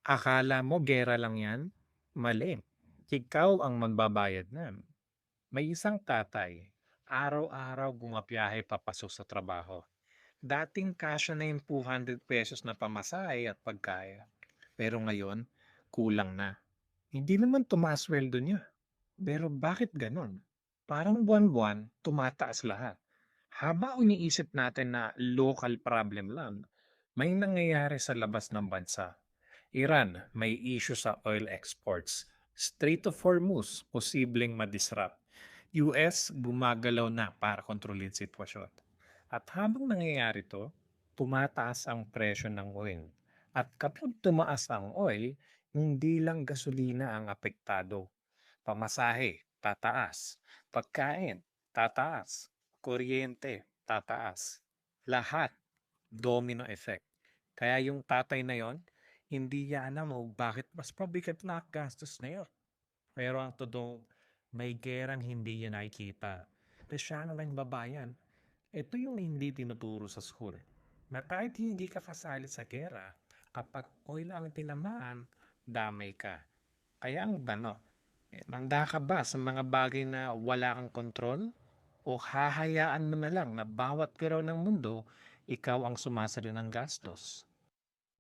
Akala mo gera lang yan? Mali. Ikaw ang magbabayad nan. May isang tatay, araw-araw bumabiyahe papasok sa trabaho. Dating kasya na yung ₱200 na pamasahe at pagkain. Pero ngayon, kulang na. Hindi naman tumaas sweldo niya. Pero bakit ganon? Parang buwan-buwan, tumataas lahat. Habang iniisip natin na local problem lang, may nangyayari sa labas ng bansa. Iran, may issue sa oil exports. Strait of Hormuz, posibleng madisrupt. US, gumagalaw na para kontrolin sitwasyon. At habang nangyayari to, tumataas ang presyo ng oil. At kapag tumaas ang oil, hindi lang gasolina ang apektado. Pamasahe, tataas. Pagkain, tataas. Kuryente, tataas. Lahat, domino effect. Kaya yung tatay na yon, hindi niya alam o bakit mas pabigat na gastos na yun. Pero ang totoo, may gerang hindi niya nakikita. Pero siya naman babayan. Ito yung hindi tinuturo sa school. Na kahit hindi ka kasali sa gera, kapag oil ang tinamaan, damay ka. Kaya ang tanong, handa ka ba sa mga bagay na wala kang kontrol? O hahayaan mo na lang na bawat galaw ng mundo, ikaw ang sumasalo ng gastos?